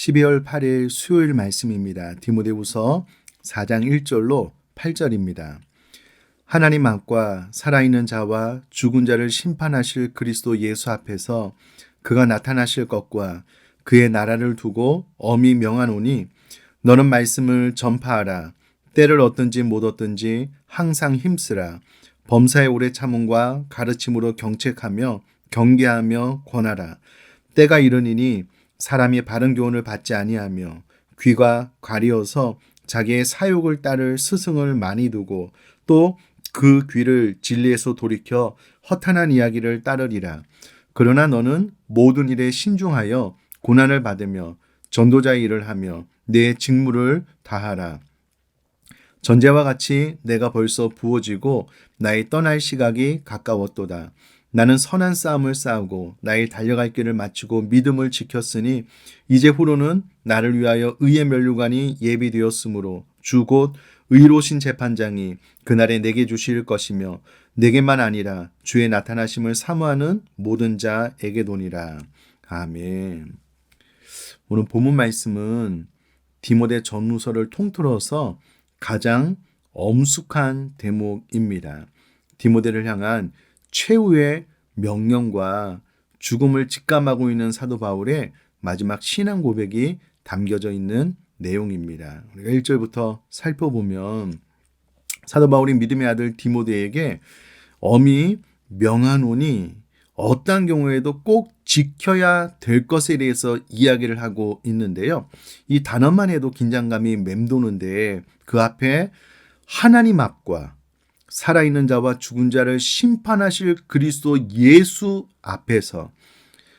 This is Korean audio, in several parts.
12월 8일 수요일 말씀입니다. 디모데후서 4장 1절로 8절입니다. 하나님 앞과 살아있는 자와 죽은 자를 심판하실 그리스도 예수 앞에서 그가 나타나실 것과 그의 나라를 두고 엄히 명하노니 너는 말씀을 전파하라. 때를 얻든지 못 얻든지 항상 힘쓰라. 범사의 오래 참음과 가르침으로 경책하며 경계하며 권하라. 때가 이르니니 사람이 바른 교훈을 받지 아니하며 귀가 가리어서 자기의 사욕을 따를 스승을 많이 두고 또 그 귀를 진리에서 돌이켜 허탄한 이야기를 따르리라. 그러나 너는 모든 일에 신중하여 고난을 받으며 전도자의 일을 하며 내 직무를 다하라. 전제와 같이 내가 벌써 부어지고 나의 떠날 시각이 가까웠도다. 나는 선한 싸움을 싸우고 나의 달려갈 길을 마치고 믿음을 지켰으니 이제 후로는 나를 위하여 의의 면류관이 예비되었으므로 주 곧 의로우신 재판장이 그날에 내게 주실 것이며 내게만 아니라 주의 나타나심을 사모하는 모든 자에게도니라. 아멘. 오늘 본문 말씀은 디모데 전후서를 통틀어서 가장 엄숙한 대목입니다. 디모데를 향한 최후의 명령과 죽음을 직감하고 있는 사도 바울의 마지막 신앙 고백이 담겨져 있는 내용입니다. 우리가 1절부터 살펴보면 사도 바울이 믿음의 아들 디모데에게 엄히 명하노니 어떠한 경우에도 꼭 지켜야 될 것에 대해서 이야기를 하고 있는데요. 이 단어만 해도 긴장감이 맴도는데 그 앞에 하나님 앞과 살아있는 자와 죽은 자를 심판하실 그리스도 예수 앞에서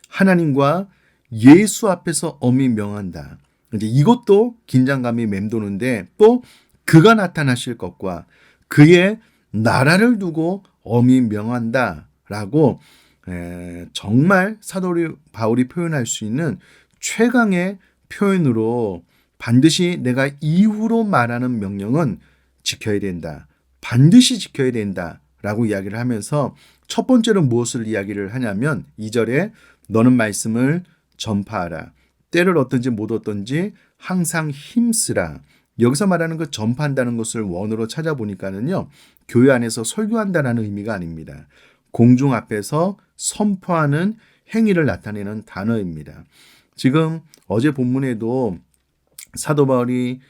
하나님과 예수 앞에서 엄히 명한다. 이제 이것도 긴장감이 mem도는데 또 그가 나타나실 것과 그의 나라를 두고 엄히 명한다라고 정말 사도 바울이 표현할 수 있는 최강의 표현으로 반드시 내가 이후로 말하는 명령은 지켜야 된다. 반드시 지켜야 된다라고 이야기를 하면서 첫 번째로 무엇을 이야기를 하냐면 2절에 너는 말씀을 전파하라. 때를 얻든지 못 얻든지 항상 힘쓰라. 여기서 말하는 그 전파한다는 것을 원어로 찾아보니까는요. 교회 안에서 설교한다는 의미가 아닙니다. 공중 앞에서 선포하는 행위를 나타내는 단어입니다. 지금 어제 본문에도 사도 바울이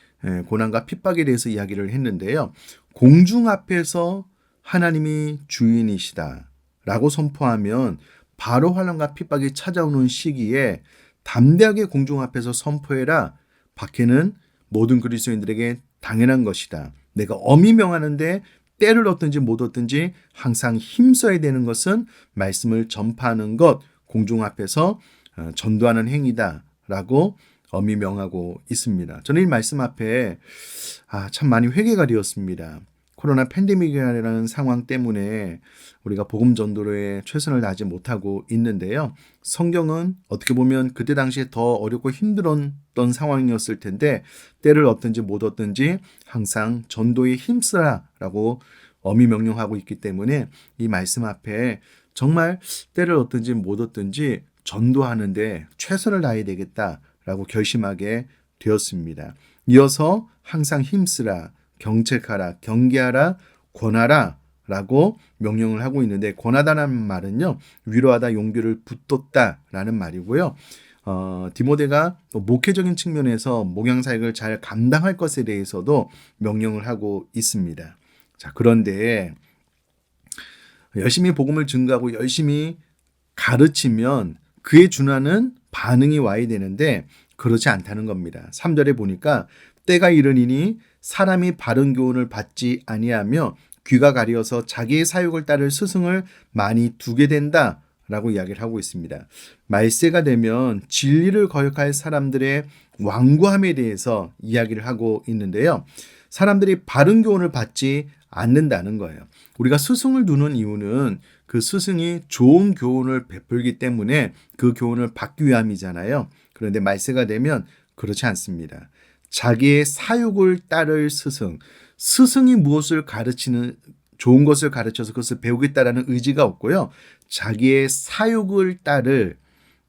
고난과 핍박에 대해서 이야기를 했는데요. 공중 앞에서 하나님이 주인이시다 라고 선포하면 바로 환난과 핍박이 찾아오는 시기에 담대하게 공중 앞에서 선포해라. 박해는 모든 그리스도인들에게 당연한 것이다. 내가 엄히 명하는데 때를 얻든지 못 얻든지 항상 힘써야 되는 것은 말씀을 전파하는 것, 공중 앞에서 전도하는 행위다라고 엄히 명하고 있습니다. 저는 이 말씀 앞에 참 많이 회개가 되었습니다. 코로나 팬데믹이라는 상황 때문에 우리가 복음 전도에 최선을 다하지 못하고 있는데요. 성경은 어떻게 보면 그때 당시에 더 어렵고 힘들었던 상황이었을 텐데 때를 얻든지 못 얻든지 항상 전도에 힘쓰라라고 엄히 명령하고 있기 때문에 이 말씀 앞에 정말 때를 얻든지 못 얻든지 전도하는데 최선을 다해야 되겠다라고 결심하게 되었습니다. 이어서 항상 힘쓰라. 경책하라, 경계하라, 권하라 라고 명령을 하고 있는데 권하다는 말은요. 위로하다, 용기를 붙돋다라는 말이고요. 디모데가 목회적인 측면에서 목양사역을 잘 감당할 것에 대해서도 명령을 하고 있습니다. 자, 그런데 열심히 복음을 증거하고 열심히 가르치면 그에 준하는 반응이 와야 되는데 그렇지 않다는 겁니다. 3절에 보니까 때가 이르니니 사람이 바른 교훈을 받지 아니하며 귀가 가려서 자기의 사욕을 따를 스승을 많이 두게 된다라고 이야기를 하고 있습니다. 말세가 되면 진리를 거역할 사람들의 완고함에 대해서 이야기를 하고 있는데요. 사람들이 바른 교훈을 받지 않는다는 거예요. 우리가 스승을 두는 이유는 그 스승이 좋은 교훈을 베풀기 때문에 그 교훈을 받기 위함이잖아요. 그런데 말세가 되면 그렇지 않습니다. 자기의 사욕을 따를 스승이 무엇을 가르치는 좋은 것을 가르쳐서 그것을 배우겠다라는 의지가 없고요. 자기의 사욕을 따를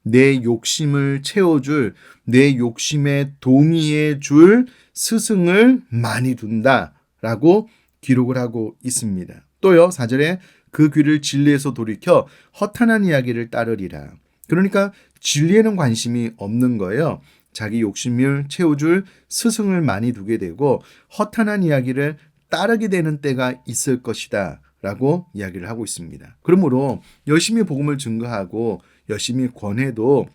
내 욕심을 채워줄, 내 욕심에 동의해 줄 스승을 많이 둔다라고 기록을 하고 있습니다. 또요, 4절에 그 귀를 진리에서 돌이켜 허탄한 이야기를 따르리라. 그러니까 진리에는 관심이 없는 거예요. 자기 욕심을 채워줄 스승을 많이 두게 되고 허탄한 이야기를 따르게 되는 때가 있을 것이다 라고 이야기를 하고 있습니다. 그러므로 열심히 복음을 증거하고 열심히 권해도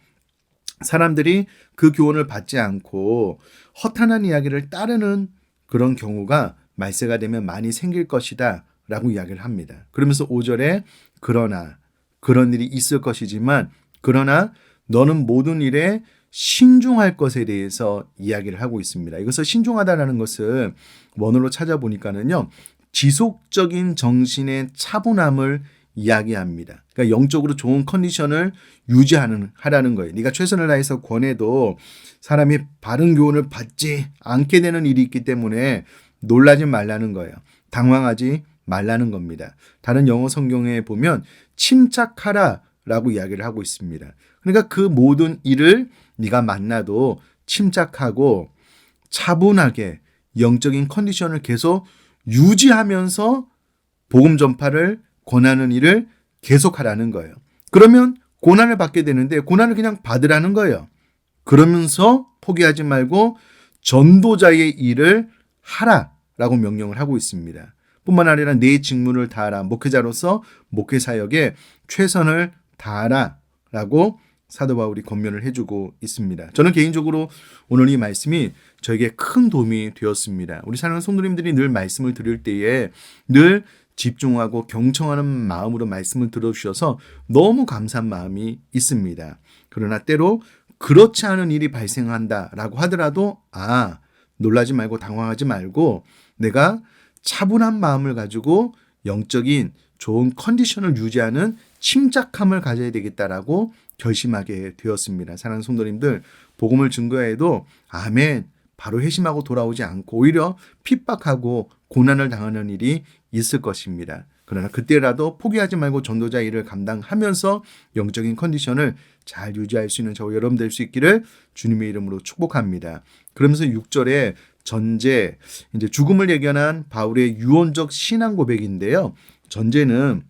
사람들이 그 교훈을 받지 않고 허탄한 이야기를 따르는 그런 경우가 말세가 되면 많이 생길 것이다 라고 이야기를 합니다. 그러면서 5절에 그러나 그런 일이 있을 것이지만 그러나 너는 모든 일에 신중할 것에 대해서 이야기를 하고 있습니다. 이것을 신중하다라는 것을 원어로 찾아보니까는요, 지속적인 정신의 차분함을 이야기합니다. 그러니까 영적으로 좋은 컨디션을 하라는 거예요. 네가 최선을 다해서 권해도 사람이 바른 교훈을 받지 않게 되는 일이 있기 때문에 놀라지 말라는 거예요. 당황하지 말라는 겁니다. 다른 영어 성경에 보면 침착하라라고 이야기를 하고 있습니다. 그러니까 그 모든 일을 네가 만나도 침착하고 차분하게 영적인 컨디션을 계속 유지하면서 복음 전파를 권하는 일을 계속하라는 거예요. 그러면 고난을 받게 되는데 고난을 그냥 받으라는 거예요. 그러면서 포기하지 말고 전도자의 일을 하라라고 명령을 하고 있습니다. 뿐만 아니라 내 직무를 다하라. 목회자로서 목회 사역에 최선을 다하라라고 사도 바울이 권면을 해주고 있습니다. 저는 개인적으로 오늘 이 말씀이 저에게 큰 도움이 되었습니다. 우리 사랑하는 성도님들이 늘 말씀을 들을 때에 늘 집중하고 경청하는 마음으로 말씀을 들어주셔서 너무 감사한 마음이 있습니다. 그러나 때로 그렇지 않은 일이 발생한다라고 하더라도 놀라지 말고 당황하지 말고 내가 차분한 마음을 가지고 영적인 좋은 컨디션을 유지하는 침착함을 가져야 되겠다라고 결심하게 되었습니다. 사랑하는 성도님들, 복음을 증거해도 아멘 바로 회심하고 돌아오지 않고 오히려 핍박하고 고난을 당하는 일이 있을 것입니다. 그러나 그때라도 포기하지 말고 전도자 일을 감당하면서 영적인 컨디션을 잘 유지할 수 있는 저와 여러분 될 수 있기를 주님의 이름으로 축복합니다. 그러면서 6절에 전제, 이제 죽음을 예견한 바울의 유언적 신앙 고백인데요. 전제는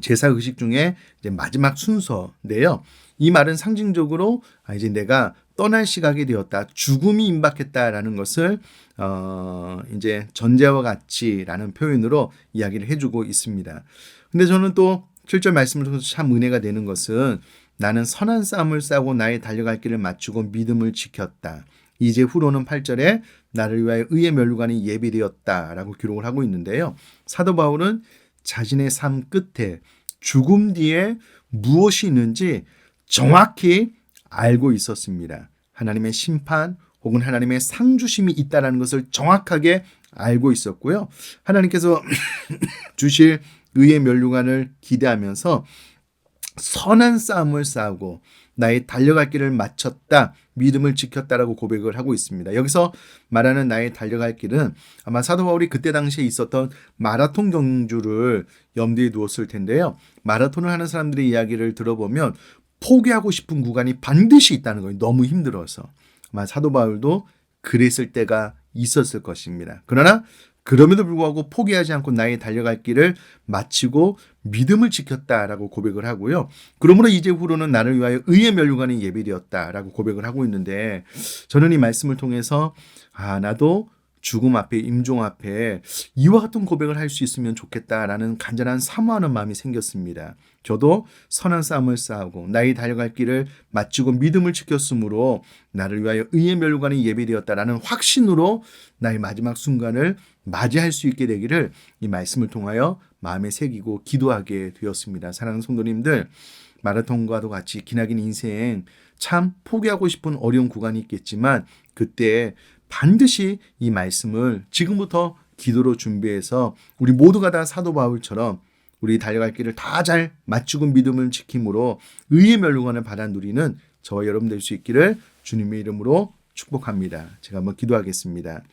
제사 의식 중에 이제 마지막 순서인데요. 이 말은 상징적으로 이제 내가 떠날 시각이 되었다, 죽음이 임박했다라는 것을 이제 전제와 같이라는 표현으로 이야기를 해주고 있습니다. 근데 저는 또 7절 말씀을 통해서 참 은혜가 되는 것은 나는 선한 싸움을 싸고 나의 달려갈 길을 마치고 믿음을 지켰다. 이제 후로는 8절에 나를 위하여 의의 면류관이 예비되었다라고 기록을 하고 있는데요. 사도 바울은 자신의 삶 끝에 죽음 뒤에 무엇이 있는지 정확히 알고 있었습니다. 하나님의 심판 혹은 하나님의 상주심이 있다는 것을 정확하게 알고 있었고요. 하나님께서 주실 의의 면류관을 기대하면서 선한 싸움을 싸우고 나의 달려갈 길을 마쳤다, 믿음을 지켰다라고 고백을 하고 있습니다. 여기서 말하는 나의 달려갈 길은 아마 사도 바울이 그때 당시에 있었던 마라톤 경주를 염두에 두었을 텐데요. 마라톤을 하는 사람들의 이야기를 들어보면 포기하고 싶은 구간이 반드시 있다는 거예요. 너무 힘들어서. 아마 사도 바울도 그랬을 때가 있었을 것입니다. 그러나 그럼에도 불구하고 포기하지 않고 나의 달려갈 길을 마치고 믿음을 지켰다라고 고백을 하고요. 그러므로 이제 후로는 나를 위하여 의의 면류관이 예비되었다라고 고백을 하고 있는데, 저는 이 말씀을 통해서 나도 죽음 앞에, 임종 앞에 이와 같은 고백을 할 수 있으면 좋겠다라는 간절한 사모하는 마음이 생겼습니다. 저도 선한 싸움을 싸우고 나의 달려갈 길을 마치고 믿음을 지켰으므로 나를 위하여 의의 면류관이 예비되었다라는 확신으로 나의 마지막 순간을 맞이할 수 있게 되기를 이 말씀을 통하여 마음에 새기고 기도하게 되었습니다. 사랑하는 성도님들, 마라톤과도 같이 기나긴 인생 참 포기하고 싶은 어려운 구간이 있겠지만 그때 반드시 이 말씀을 지금부터 기도로 준비해서 우리 모두가 다 사도 바울처럼 우리 달려갈 길을 다 잘 마치고 믿음을 지킴으로 의의 면류관을 받아 누리는 저와 여러분 될 수 있기를 주님의 이름으로 축복합니다. 제가 한번 기도하겠습니다.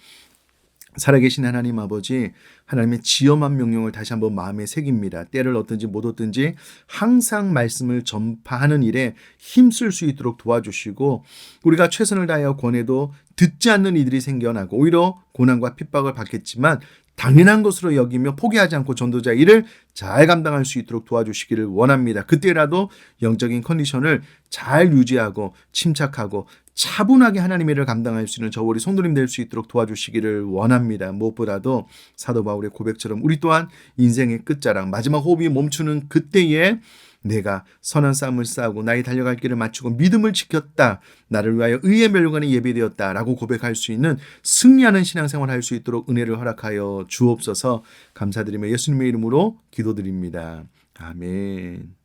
살아계신 하나님 아버지, 하나님의 지엄한 명령을 다시 한번 마음에 새깁니다. 때를 얻든지 못 얻든지 항상 말씀을 전파하는 일에 힘쓸 수 있도록 도와주시고, 우리가 최선을 다하여 권해도 듣지 않는 이들이 생겨나고 오히려 고난과 핍박을 받겠지만 당연한 것으로 여기며 포기하지 않고 전도자 일을 잘 감당할 수 있도록 도와주시기를 원합니다. 그때라도 영적인 컨디션을 잘 유지하고 침착하고 차분하게 하나님의 일을 감당할 수 있는 저 우리 성도님 될 수 있도록 도와주시기를 원합니다. 무엇보다도 사도 바울의 고백처럼 우리 또한 인생의 끝자락, 마지막 호흡이 멈추는 그때에 내가 선한 싸움을 싸우고 나의 달려갈 길을 마치고 믿음을 지켰다. 나를 위하여 의의 멸관이 예비되었다. 라고 고백할 수 있는 승리하는 신앙생활을 할 수 있도록 은혜를 허락하여 주옵소서. 감사드리며 예수님의 이름으로 기도드립니다. 아멘.